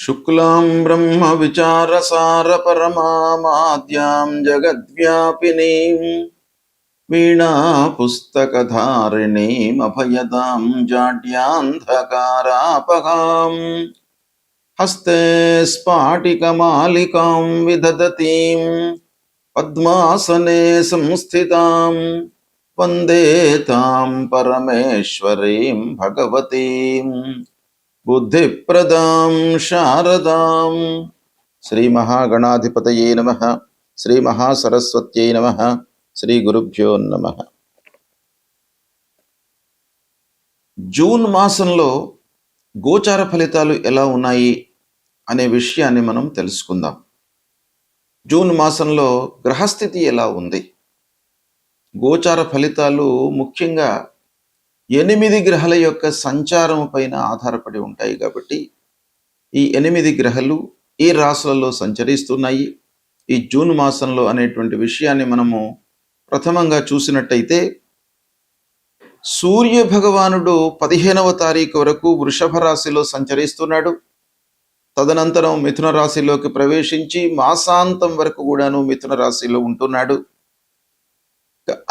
శుక్లాం బ్రహ్మ విచారసార పరమామాద్యాం జగద్వ్యాపినీం వీణా పుస్తకధారిణీం అభయదాం జాడ్యాంధకారాపహాం హస్తే స్ఫాటికమాలికాం విదదతీం పద్మాసనే సంస్థితాం వందే తాం పరమేశ్వరీం భగవతీం బుద్ధిప్రదాం శారదాం. శ్రీ మహాగణాధిపతయే నమః. శ్రీ మహాసరస్వత్యై నమః. శ్రీ గురుభ్యో నమః. జూన్ మాసంలో గోచార ఫలితాలు ఎలా ఉన్నాయి అనే విషయాన్ని మనం తెలుసుకుందాం. జూన్ మాసంలో గ్రహస్థితి ఎలా ఉంది? గోచార ఫలితాలు ముఖ్యంగా 8 గ్రహాల యొక్క సంచారం పైన ఆధారపడి ఉంటాయి కాబట్టి ఈ 8 గ్రహాలు ఈ రాశులలో సంచరిస్తున్నాయి ఈ జూన్ మాసంలో అనేటువంటి విషయాన్ని మనము ప్రథమంగా చూసినట్టయితే, సూర్య భగవానుడు 15వ తారీఖు వరకు వృషభ రాశిలో సంచరిస్తున్నాడు. తదనంతరం మిథున రాశిలోకి ప్రవేశించి మాసాంతం వరకు కూడాను మిథున రాశిలో ఉంటున్నాడు.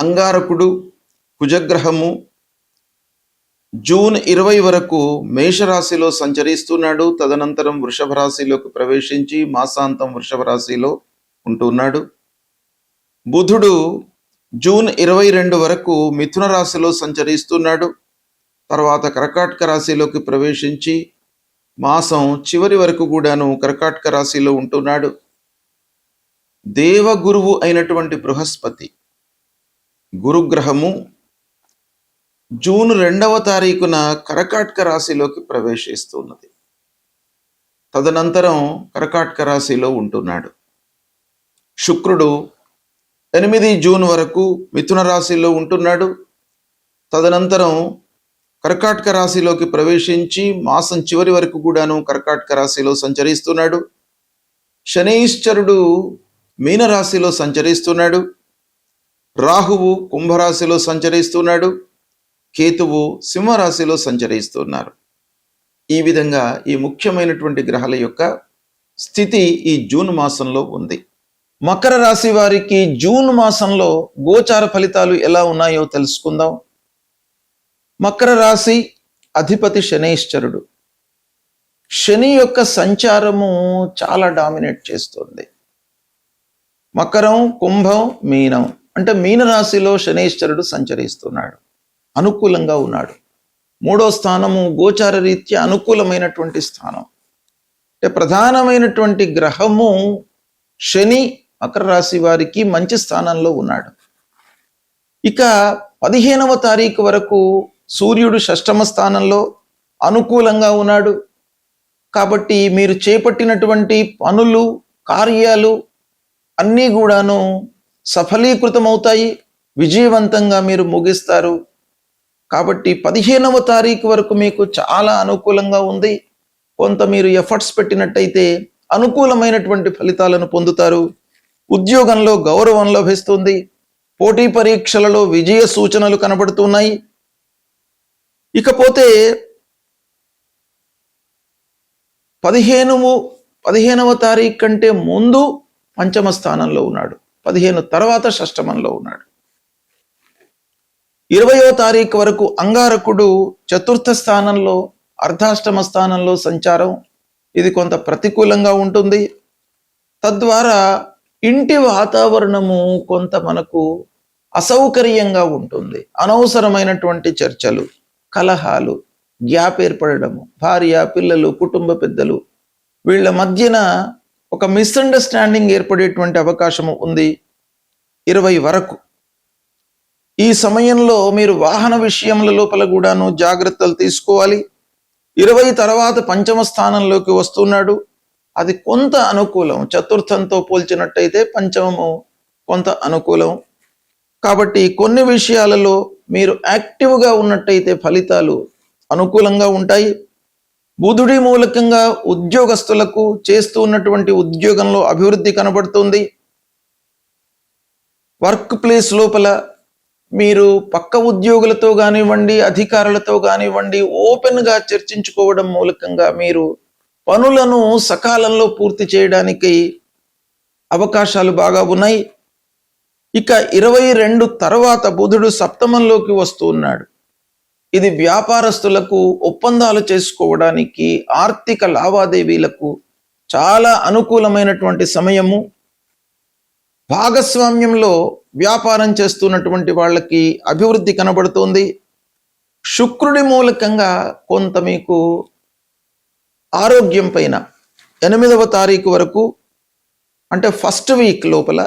అంగారకుడు కుజగ్రహము జూన్ 20 వరకు మేషరాశిలో సంచరిస్తున్నాడు. తదనంతరం వృషభ రాశిలోకి ప్రవేశించి మాసాంతం వృషభ రాశిలో ఉంటున్నాడు. బుధుడు జూన్ 22 వరకు మిథున రాశిలో సంచరిస్తున్నాడు. తర్వాత కర్కాటక రాశిలోకి ప్రవేశించి మాసం చివరి వరకు కూడాను కర్కాటక రాశిలో ఉంటున్నాడు. దేవగురువు అయినటువంటి బృహస్పతి గురుగ్రహము జూన్ 2వ తారీఖున కర్కాటక రాశిలోకి ప్రవేశిస్తున్నది. తదనంతరం కర్కాటక రాశిలో ఉంటున్నాడు. శుక్రుడు 8 జూన్ వరకు మిథున రాశిలో ఉంటున్నాడు. తదనంతరం కర్కాటక రాశిలోకి ప్రవేశించి మాసం చివరి వరకు కూడాను కర్కాటక రాశిలో సంచరిస్తున్నాడు. శనైశ్చరుడు మీనరాశిలో సంచరిస్తున్నాడు. రాహువు కుంభరాశిలో సంచరిస్తున్నాడు. కేతువు సింహరాశిలో సంచరిస్తున్నారు. ఈ విధంగా ఈ ముఖ్యమైనటువంటి గ్రహాల యొక్క స్థితి ఈ జూన్ మాసంలో ఉంది. మకర రాశి వారికి జూన్ మాసంలో గోచార ఫలితాలు ఎలా ఉన్నాయో తెలుసుకుందాం. మకర రాశి అధిపతి శనైశ్చరుడు. శని యొక్క సంచారము చాలా డామినేట్ చేస్తుంది. మకరం, కుంభం, మీనం అంటే మీనరాశిలో శనైశ్చరుడు సంచరిస్తున్నాడు. అనుకూలంగా ఉన్నాడు. 3వ స్థానము గోచార రీత్యా అనుకూలమైనటువంటి స్థానం. అంటే ప్రధానమైనటువంటి గ్రహము శని మకర రాశి వారికి మంచి స్థానంలో ఉన్నాడు. ఇక 15వ తారీఖు వరకు సూర్యుడు 6వ స్థానంలో అనుకూలంగా ఉన్నాడు. కాబట్టి మీరు చేపట్టినటువంటి పనులు, కార్యాలు అన్నీ కూడాను సఫలీకృతమవుతాయి. విజయవంతంగా మీరు ముగిస్తారు. కాబట్టి 15వ తారీఖు వరకు మీకు చాలా అనుకూలంగా ఉంది. కొంత మీరు ఎఫర్ట్స్ పెట్టినట్టయితే అనుకూలమైనటువంటి ఫలితాలను పొందుతారు. ఉద్యోగంలో గౌరవం లభిస్తుంది. పోటీ పరీక్షలలో విజయ సూచనలు కనబడుతున్నాయి. ఇకపోతే 15వ తారీఖు కంటే ముందు 5వ స్థానంలో ఉన్నాడు. 15 తర్వాత 6మంలో ఉన్నాడు. 20వ తారీఖు వరకు అంగారకుడు 4థ స్థానంలో అర్ధాష్టమ స్థానంలో సంచారం. ఇది కొంత ప్రతికూలంగా ఉంటుంది. తద్వారా ఇంటి వాతావరణము కొంత మనకు అసౌకర్యంగా ఉంటుంది. అనవసరమైనటువంటి చర్చలు, కలహాలు, గ్యాప్ ఏర్పడము, భార్య, పిల్లలు, కుటుంబ పెద్దలు వీళ్ళ మధ్యన ఒక మిస్అండర్స్టాండింగ్ ఏర్పడేటువంటి అవకాశము ఉంది 20 వరకు. ఈ సమయంలో మీరు వాహన విషయముల లోపల కూడాను జాగ్రత్తలు తీసుకోవాలి. 20 తర్వాత 5వ స్థానంలోకి వస్తున్నాడు. అది కొంత అనుకూలం. 4థంతో పోల్చినట్టయితే 5మము కొంత అనుకూలం. కాబట్టి కొన్ని విషయాలలో మీరు యాక్టివ్గా ఉన్నట్టయితే ఫలితాలు అనుకూలంగా ఉంటాయి. బుధుడి మూలకంగా ఉద్యోగస్తులకు చేస్తూ ఉన్నటువంటి ఉద్యోగంలో అభివృద్ధి కనబడుతుంది. వర్క్ ప్లేస్ లోపల మీరు పక్క ఉద్యోగులతో కానివ్వండి, అధికారులతో కానివ్వండి ఓపెన్గా చర్చించుకోవడం మూలకంగా మీరు పనులను సకాలంలో పూర్తి చేయడానికి అవకాశాలు బాగా ఉన్నాయి. ఇక 22 తర్వాత బుధుడు సప్తమంలోకి వస్తూ ఉన్నాడు. ఇది వ్యాపారస్తులకు ఒప్పందాలు చేసుకోవడానికి, ఆర్థిక లావాదేవీలకు చాలా అనుకూలమైనటువంటి సమయము. భాగస్వామ్యంలో వ్యాపారం చేస్తున్నటువంటి వాళ్ళకి అభివృద్ధి కనబడుతోంది. శుక్రుడి మూలకంగా కొంత మీకు ఆరోగ్యం పైన 8వ తారీఖు వరకు, అంటే ఫస్ట్ వీక్ లోపల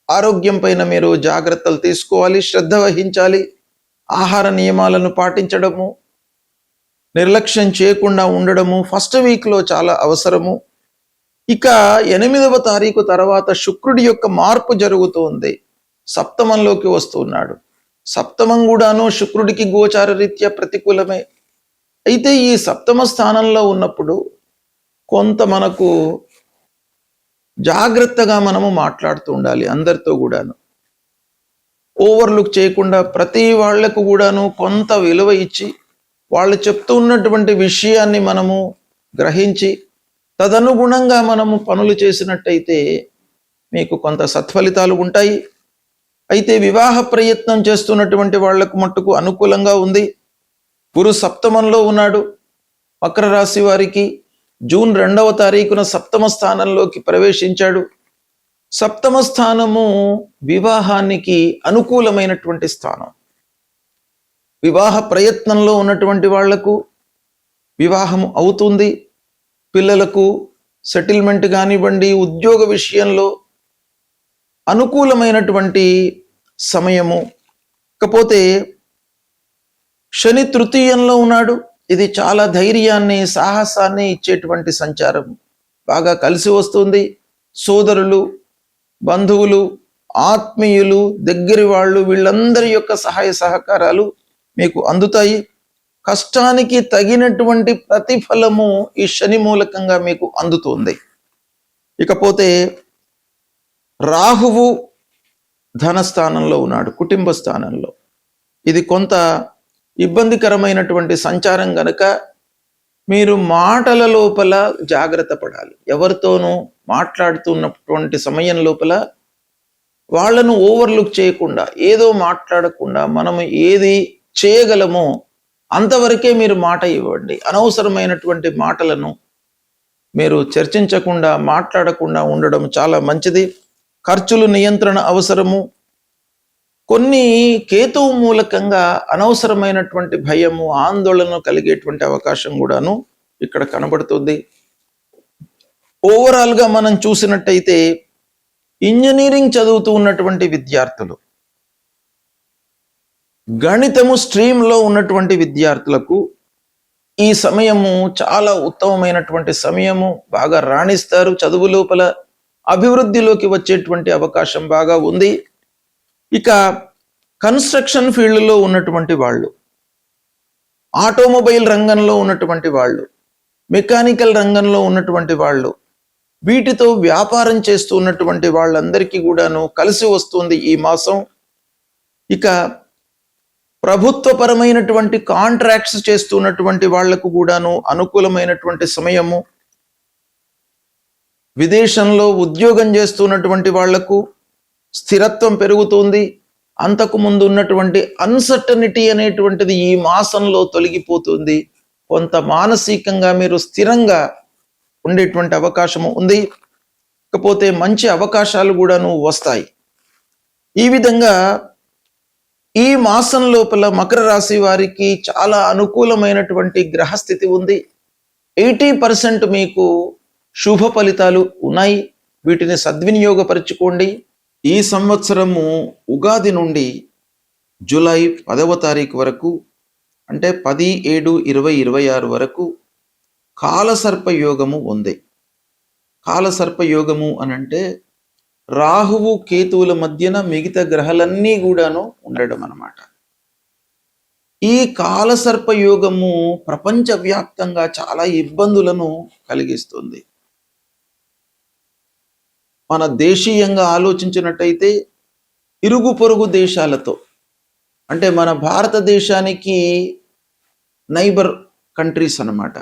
ఆరోగ్యం పైన మీరు జాగ్రత్తలు తీసుకోవాలి, శ్రద్ధ వహించాలి. ఆహార నియమాలను పాటించడము, నిర్లక్ష్యం చేయకుండా ఉండడము ఫస్ట్ వీక్లో చాలా అవసరము. ఇక 8వ తారీఖు తర్వాత శుక్రుడి యొక్క మార్పు జరుగుతుంది, సప్తమంలోకి వస్తున్నాడు. సప్తమం కూడాను శుక్రుడికి గోచార రీత్యా ప్రతికూలమే. అయితే ఈ సప్తమ స్థానంలో ఉన్నప్పుడు కొంత మనకు జాగ్రత్తగా మనము మాట్లాడుతూ ఉండాలి. అందరితో కూడాను ఓవర్లుక్ చేయకుండా ప్రతి వాళ్లకు కూడాను కొంత విలువ ఇచ్చి వాళ్ళు చెప్తూ ఉన్నటువంటి విషయాన్ని మనము గ్రహించి తదనుగుణంగా మనము పనులు చేసినట్టయితే మీకు కొంత సత్ఫలితాలు ఉంటాయి. అయితే వివాహ ప్రయత్నం చేస్తున్నటువంటి వాళ్లకు మట్టుకు అనుకూలంగా ఉంది. గురు సప్తమంలో ఉన్నాడు. మకర రాశి వారికి జూన్ 2వ తారీఖున సప్తమ స్థానంలోకి ప్రవేశించాడు. సప్తమ స్థానము వివాహానికి అనుకూలమైనటువంటి స్థానం. వివాహ ప్రయత్నంలో ఉన్నటువంటి వాళ్లకు వివాహం అవుతుంది. పిల్లలకు సెటిల్మెంట్ కానివ్వండి, ఉద్యోగ విషయంలో అనుకూలమైనటువంటి సమయము. ఇకపోతే శని తృతీయంలో ఉన్నాడు. ఇది చాలా ధైర్యాన్ని, సాహసాన్ని ఇచ్చేటువంటి సంచారం. బాగా కలిసి వస్తుంది. సోదరులు, బంధువులు, ఆత్మీయులు, దగ్గరి వాళ్ళు, వీళ్ళందరి యొక్క సహాయ సహకారాలు మీకు అందుతాయి. కష్టానికి తగినటువంటి ప్రతిఫలము ఈ శని మూలకంగా మీకు అందుతుంది. ఇకపోతే రాహువు ధనస్థానంలో ఉన్నాడు, కుటుంబ స్థానంలో. ఇది కొంత ఇబ్బందికరమైనటువంటి సంచారం గనక మీరు మాటల లోపల జాగ్రత్త పడాలి. ఎవరితోనూ మాట్లాడుతున్నటువంటి సమయం లోపల వాళ్ళను ఓవర్లుక్ చేయకుండా, ఏదో మాట్లాడకుండా, మనము ఏది చేయగలమో అంతవరకే మీరు మాట ఇవ్వండి. అనవసరమైనటువంటి మాటలను మీరు చర్చించకుండా, మాట్లాడకుండా ఉండడం చాలా మంచిది. ఖర్చులు నియంత్రణ అవసరము. కొన్ని కేతువు మూలకంగా అనవసరమైనటువంటి భయము, ఆందోళన కలిగేటువంటి అవకాశం కూడాను ఇక్కడ కనబడుతుంది. ఓవరాల్గా మనం చూసినట్టయితే ఇంజనీరింగ్ చదువుతూ ఉన్నటువంటి విద్యార్థులు, గణితము స్ట్రీమ్లో ఉన్నటువంటి విద్యార్థులకు ఈ సమయము చాలా ఉత్తమమైనటువంటి సమయము. బాగా రాణిస్తారు. చదువు లోపల అభివృద్ధిలోకి వచ్చేటువంటి అవకాశం బాగా ఉంది. ఇక కన్స్ట్రక్షన్ ఫీల్డ్లో ఉన్నటువంటి వాళ్ళు, ఆటోమొబైల్ రంగంలో ఉన్నటువంటి వాళ్ళు, మెకానికల్ రంగంలో ఉన్నటువంటి వాళ్ళు, వీటితో వ్యాపారం చేస్తూ ఉన్నటువంటి వాళ్ళందరికీ కూడాను కలిసి వస్తుంది ఈ మాసం. ఇక ప్రభుత్వపరమైనటువంటి కాంట్రాక్ట్స్ చేస్తున్నటువంటి వాళ్లకు కూడాను అనుకూలమైనటువంటి సమయము. విదేశంలో ఉద్యోగం చేస్తున్నటువంటి వాళ్లకు స్థిరత్వం పెరుగుతుంది. అంతకు ముందు ఉన్నటువంటి అన్సర్టనిటీ అనేటువంటిది ఈ మాసంలో తొలగిపోతుంది. కొంత మానసికంగా మీరు స్థిరంగా ఉండేటువంటి అవకాశము ఉంది. ఇకపోతే మంచి అవకాశాలు కూడాను వస్తాయి. ఈ విధంగా ఈ మాసం లోపల మకర రాశి వారికి చాలా అనుకూలమైనటువంటి గ్రహస్థితి ఉంది. 80% మీకు శుభ ఫలితాలు ఉన్నాయి. వీటిని సద్వినియోగపరచుకోండి. ఈ సంవత్సరము ఉగాది నుండి జూలై 10వ తారీఖు వరకు, అంటే 10/7/2026 వరకు కాలసర్ప యోగము ఉంది. కాలసర్ప యోగము అనంటే రాహువు కేతువుల మధ్యన మిగతా గ్రహాలన్నీ కూడాను ఉండడం అన్నమాట. ఈ కాలసర్ప యోగము ప్రపంచవ్యాప్తంగా చాలా ఇబ్బందులను కలిగిస్తుంది. మన దేశీయంగా ఆలోచించినట్టయితే ఇరుగు పొరుగు దేశాలతో, అంటే మన భారతదేశానికి నైబర్ కంట్రీస్ అన్నమాట,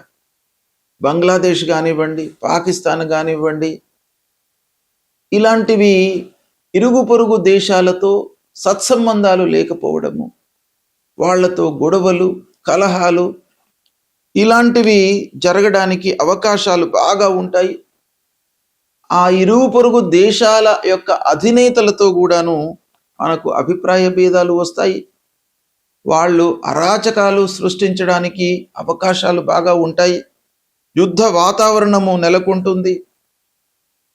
బంగ్లాదేశ్ కానివ్వండి, పాకిస్తాన్ కానివ్వండి, ఇలాంటివి ఇరుగు పొరుగు దేశాలతో సత్సంబంధాలు లేకపోవడము, వాళ్లతో గొడవలు, కలహాలు ఇలాంటివి జరగడానికి అవకాశాలు బాగా ఉంటాయి. ఆ ఇరుగు పొరుగు దేశాల యొక్క అధినేతలతో కూడాను మనకు అభిప్రాయ భేదాలు వస్తాయి. వాళ్ళు అరాచకాలు సృష్టించడానికి అవకాశాలు బాగా ఉంటాయి. యుద్ధ వాతావరణము నెలకొంటుంది.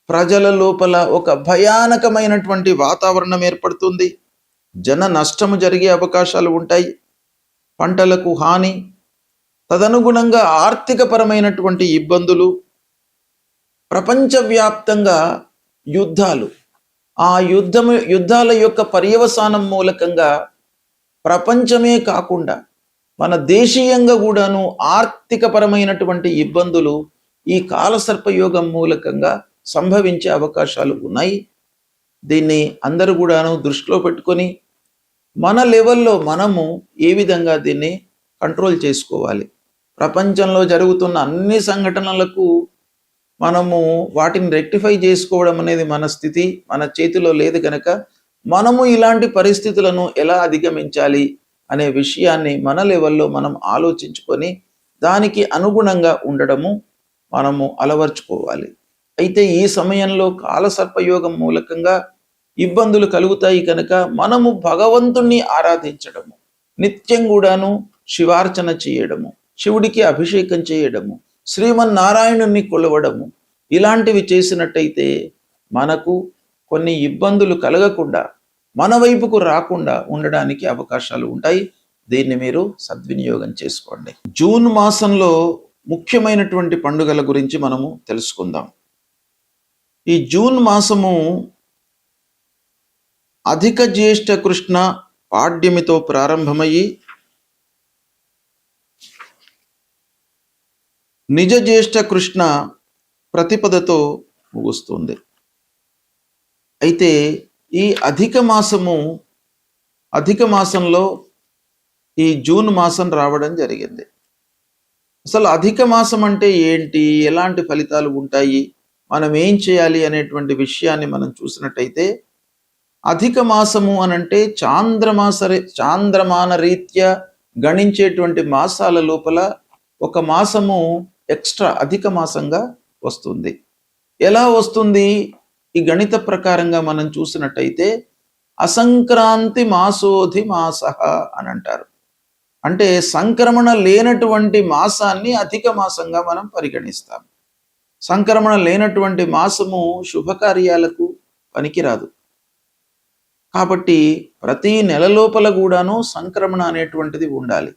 ప్రజల లోపల ఒక భయానకమైనటువంటి వాతావరణం ఏర్పడుతుంది. జన నష్టము జరిగే అవకాశాలు ఉంటాయి. పంటలకు హాని, తదనుగుణంగా ఆర్థికపరమైనటువంటి ఇబ్బందులు, ప్రపంచవ్యాప్తంగా యుద్ధాలు, ఆ యుద్ధాల యొక్క పర్యవసానం మూలకంగా ప్రపంచమే కాకుండా మన దేశీయంగా కూడాను ఆర్థికపరమైనటువంటి ఇబ్బందులు ఈ కాలసర్పయోగం మూలకంగా సంభవించే అవకాశాలు ఉన్నాయి. దీన్ని అందరూ కూడాను దృష్టిలో పెట్టుకొని మన లెవెల్లో మనము ఏ విధంగా దీన్ని కంట్రోల్ చేసుకోవాలి. ప్రపంచంలో జరుగుతున్న అన్ని సంఘటనలకు మనము వాటిని రెక్టిఫై చేసుకోవడం అనేది మన స్థితి, మన చేతిలో లేదు కనుక మనము ఇలాంటి పరిస్థితులను ఎలా అధిగమించాలి అనే విషయాన్ని మన లెవెల్లో మనం ఆలోచించుకొని దానికి అనుగుణంగా ఉండడము మనము అలవర్చుకోవాలి. అయితే ఈ సమయంలో కాలసర్పయోగం మూలకంగా ఇబ్బందులు కలుగుతాయి కనుక మనము భగవంతుణ్ణి ఆరాధించడము, నిత్యం కూడాను శివార్చన చేయడము, శివుడికి అభిషేకం చేయడము, శ్రీమన్నారాయణుని కొలవడము, ఇలాంటివి చేసినట్టయితే మనకు కొన్ని ఇబ్బందులు కలగకుండా, మన వైపుకు రాకుండా ఉండడానికి అవకాశాలు ఉంటాయి. దీన్ని మీరు సద్వినియోగం చేసుకోండి. జూన్ మాసంలో ముఖ్యమైనటువంటి పండుగల గురించి మనము తెలుసుకుందాం. ఈ జూన్ మాసము అధిక జ్యేష్ఠ కృష్ణ పాడ్యమితో ప్రారంభమయ్యి నిజ జ్యేష్ఠ కృష్ణ ప్రతిపదతో ముగుస్తుంది. అయితే ఈ అధిక మాసంలో ఈ జూన్ మాసం రావడం జరిగింది. అసలు అధిక మాసం అంటే ఏంటి, ఎలాంటి ఫలితాలు ఉంటాయి, మనం ఏం చేయాలి అనేటువంటి విషయాన్ని మనం చూసినట్టయితే, అధిక మాసము అనంటే చాంద్రమాన రీత్యా గణించేటువంటి మాసాల లోపల ఒక మాసము ఎక్స్ట్రా అధిక మాసంగా వస్తుంది. ఎలా వస్తుంది? ఈ గణిత ప్రకారంగా మనం చూసినట్టయితే అసంక్రాంతి మాసోధి మాస అని అంటారు. అంటే సంక్రమణ లేనటువంటి మాసాన్ని అధిక మాసంగా మనం పరిగణిస్తాం. సంక్రమణ లేనటువంటి మాసము శుభకార్యాలకు పనికిరాదు. కాబట్టి ప్రతి నెల లోపల కూడాను సంక్రమణ అనేటువంటిది ఉండాలి.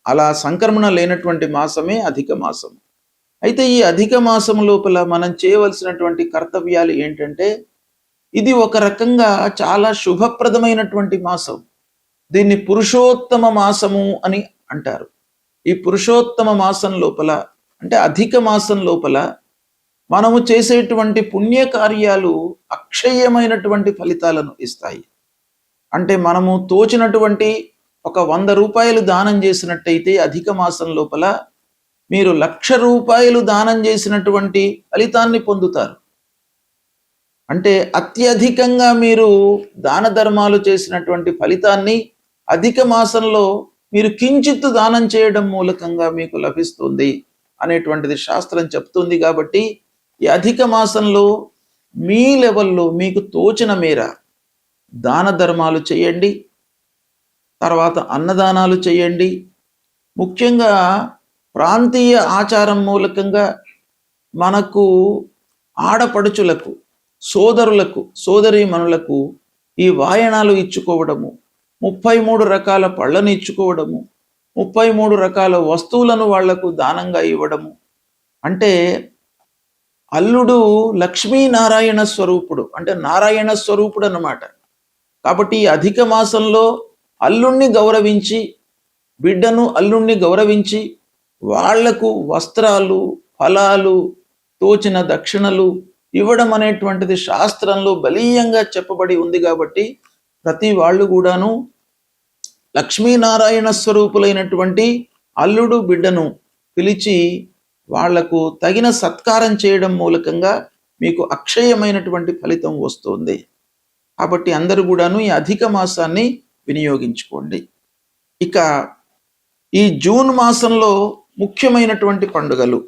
అలా సంక్రమణ లేనటువంటి మాసమే అధిక మాసం. అయితే ఈ అధిక మాసం లోపల మనం చేయవలసినటువంటి కర్తవ్యాలు ఏంటంటే, ఇది ఒక రకంగా చాలా శుభప్రదమైనటువంటి మాసం. దీన్ని పురుషోత్తమ మాసము అని అంటారు. ఈ పురుషోత్తమ మాసం లోపల అంటే అధిక మాసం లోపల మనము చేసేటువంటి పుణ్యకార్యాలు అక్షయమైనటువంటి ఫలితాలను ఇస్తాయి. అంటే మనము తోచినటువంటి ఒక 100 రూపాయలు దానం చేసినట్టయితే అధిక మాసం లోపల మీరు 1,00,000 రూపాయలు దానం చేసినటువంటి ఫలితాన్ని పొందుతారు. అంటే అత్యధికంగా మీరు దాన ధర్మాలు చేసినటువంటి ఫలితాన్ని అధిక మాసంలో మీరు కించిత్తు దానం చేయడం మూలకంగా మీకు లభిస్తుంది అనేటువంటిది శాస్త్రం చెప్తుంది. కాబట్టి ఈ అధిక మాసంలో మీ లెవెల్లో మీకు తోచిన మేర దాన ధర్మాలు చేయండి, తర్వాత అన్నదానాలు చేయండి. ముఖ్యంగా ప్రాంతీయ ఆచారం మూలకంగా మనకు ఆడపడుచులకు, సోదరులకు, సోదరీమణులకు ఈ వాయనాలు ఇచ్చుకోవడము, 33 రకాల పళ్ళను ఇచ్చుకోవడము, 33 రకాల వస్తువులను వాళ్లకు దానంగా ఇవ్వడము. అంటే అల్లుడు లక్ష్మీనారాయణ స్వరూపుడు, అంటే నారాయణ స్వరూపుడు అన్నమాట. కాబట్టి ఈ అధిక మాసంలో అల్లుణ్ణి గౌరవించి, బిడ్డను అల్లుణ్ణి గౌరవించి వాళ్లకు వస్త్రాలు, ఫలాలు, తోచిన దక్షిణలు ఇవ్వడం అనేటువంటిది శాస్త్రంలో బలీయంగా చెప్పబడి ఉంది. కాబట్టి ప్రతి వాళ్ళు కూడాను లక్ష్మీనారాయణ స్వరూపులైనటువంటి అల్లుడు బిడ్డను పిలిచి వాళ్లకు తగిన సత్కారం చేయడం మూలకంగా మీకు అక్షయమైనటువంటి ఫలితం వస్తుంది. కాబట్టి అందరూ కూడాను ఈ అధిక మాసాన్ని వినియోగించుకోండి. ఇక ఈ జూన్ మాసంలో ముఖ్యమైనటువంటి పండుగలు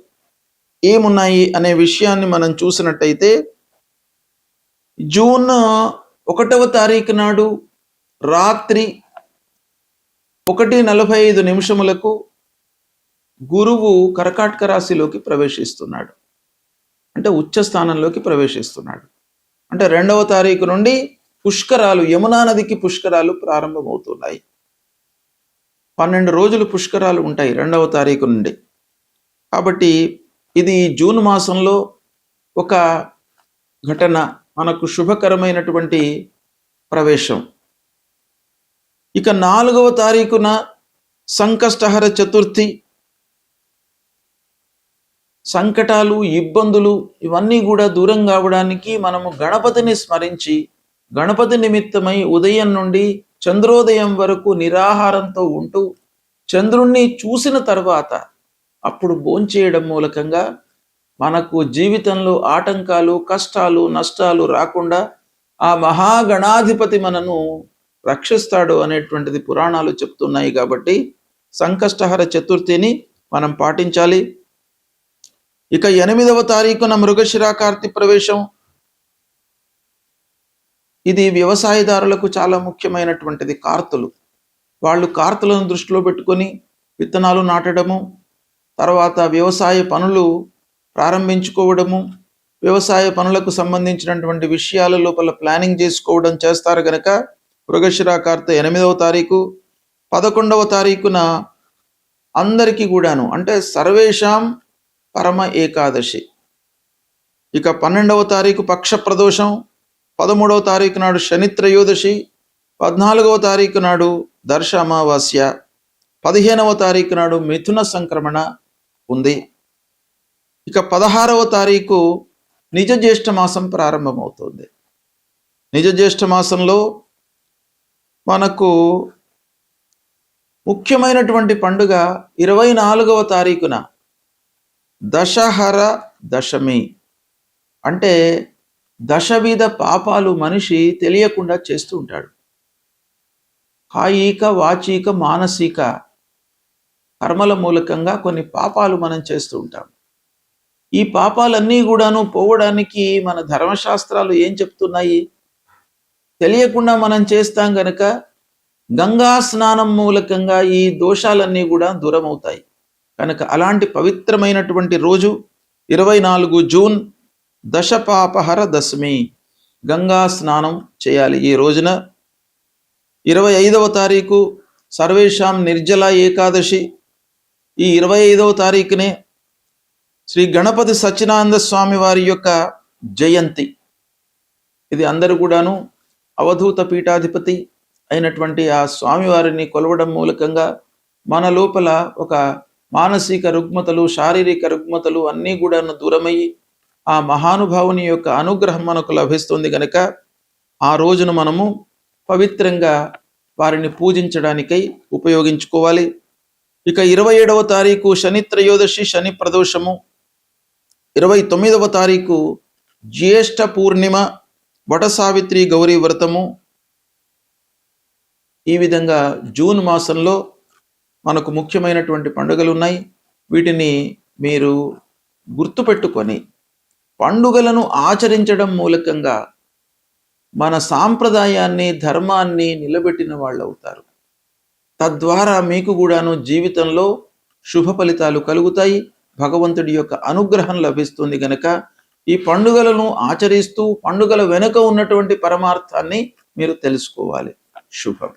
ఏమున్నాయి అనే విషయాన్ని మనం చూసినట్టయితే, జూన్ 1వ తారీఖు నాడు రాత్రి 1:45 గురువు కర్కాటక రాశిలోకి ప్రవేశిస్తున్నాడు. అంటే ఉచ్చ స్థానంలోకి ప్రవేశిస్తున్నాడు. అంటే 2వ తారీఖు నుండి పుష్కరాలు, యమునా నదికి పుష్కరాలు ప్రారంభమవుతున్నాయి. 12 రోజులు పుష్కరాలు ఉంటాయి 2వ తారీఖు నుండి. కాబట్టి ఇది జూన్ మాసంలో ఒక ఘటన, మనకు శుభకరమైనటువంటి ప్రవేశం. ఇక 4వ తారీఖున సంకష్టహర చతుర్థి. సంకటాలు, ఇబ్బందులు ఇవన్నీ కూడా దూరం కావడానికి మనము గణపతిని స్మరించి, గణపతి నిమిత్తమై ఉదయం నుండి చంద్రోదయం వరకు నిరాహారంతో ఉంటూ, చంద్రుణ్ణి చూసిన తర్వాత అప్పుడు భోంచేయడం మూలకంగా మనకు జీవితంలో ఆటంకాలు, కష్టాలు, నష్టాలు రాకుండా ఆ మహాగణాధిపతి మనను రక్షిస్తాడు అనేటువంటిది పురాణాలు చెప్తున్నాయి. కాబట్టి సంకష్టహర చతుర్థిని మనం పాటించాలి. ఇక 8వ తారీఖున మృగశిర కార్తీ ప్రవేశం. ఇది వ్యవసాయదారులకు చాలా ముఖ్యమైనటువంటిది. కార్తులు, వాళ్ళు కార్తులను దృష్టిలో పెట్టుకొని విత్తనాలు నాటడము, తర్వాత వ్యవసాయ పనులు ప్రారంభించుకోవడము, వ్యవసాయ పనులకు సంబంధించినటువంటి విషయాల లోపల ప్లానింగ్ చేసుకోవడం చేస్తారు గనక మృగశిర కార్తె 8వ తారీఖు. 11వ తారీఖున అందరికీ కూడాను, అంటే సర్వేషాం పరమ ఏకాదశి. ఇక 12వ తారీఖు పక్ష ప్రదోషం, 13వ తారీఖు నాడు శని త్రయోదశి, 14వ తారీఖు నాడు దర్శ అమావాస్య, 15వ తారీఖు నాడు మిథున సంక్రమణ ఉంది. ఇక 16వ తారీఖు నిజ జ్యేష్ఠ మాసం ప్రారంభమవుతుంది. నిజ జ్యేష్ఠ మాసంలో మనకు ముఖ్యమైనటువంటి పండుగ 24వ తారీఖున దశహర దశమి. అంటే దశవిధ పాపాలు మనిషి తెలియకుండా చేస్తూ ఉంటాడు. కాయిక, వాచిక, మానసిక కర్మల మూలకంగా కొన్ని పాపాలు మనం చేస్తూ ఉంటాం. ఈ పాపాలన్నీ కూడాను పోవడానికి మన ధర్మశాస్త్రాలు ఏం చెప్తున్నాయి? తెలియకుండా మనం చేస్తాం గనక గంగా స్నానం మూలకంగా ఈ దోషాలన్నీ కూడా దూరం అవుతాయి. కనుక అలాంటి పవిత్రమైనటువంటి రోజు 24 జూన్ దశపాపహర దశమి, గంగా స్నానం చేయాలి ఈ రోజున. 25వ తారీఖు సర్వేషాం నిర్జల ఏకాదశి. ఈ 25వ తారీఖునే శ్రీ గణపతి సత్యనారాయణ స్వామి వారి యొక్క జయంతి. ఇది అందరూ కూడాను అవధూత పీఠాధిపతి అయినటువంటి ఆ స్వామివారిని కొలవడం మూలకంగా మన లోపల ఒక మానసిక రుగ్మతలు, శారీరక రుగ్మతలు అన్నీ కూడా దూరమయ్యి ఆ మహానుభావుని యొక్క అనుగ్రహం మనకు లభిస్తుంది కనుక ఆ రోజును మనము పవిత్రంగా వారిని పూజించడానికై ఉపయోగించుకోవాలి. ఇక 27వ తారీఖు శని త్రయోదశి, శని ప్రదోషము. 29వ తారీఖు జ్యేష్ఠ పూర్ణిమ, వట సావిత్రి గౌరీ వ్రతము. ఈ విధంగా జూన్ మాసంలో మనకు ముఖ్యమైనటువంటి పండుగలు ఉన్నాయి. వీటిని మీరు గుర్తుపెట్టుకొని పండుగలను ఆచరించడం మూలకంగా మన సాంప్రదాయాన్ని, ధర్మాన్ని నిలబెట్టిన వాళ్ళు అవుతారు. తద్వారా మీకు కూడాను జీవితంలో శుభ ఫలితాలు కలుగుతాయి. భగవంతుడి యొక్క అనుగ్రహం లభిస్తుంది గనక ఈ పండుగలను ఆచరిస్తూ పండుగల వెనుక ఉన్నటువంటి పరమార్థాన్ని మీరు తెలుసుకోవాలి. శుభం.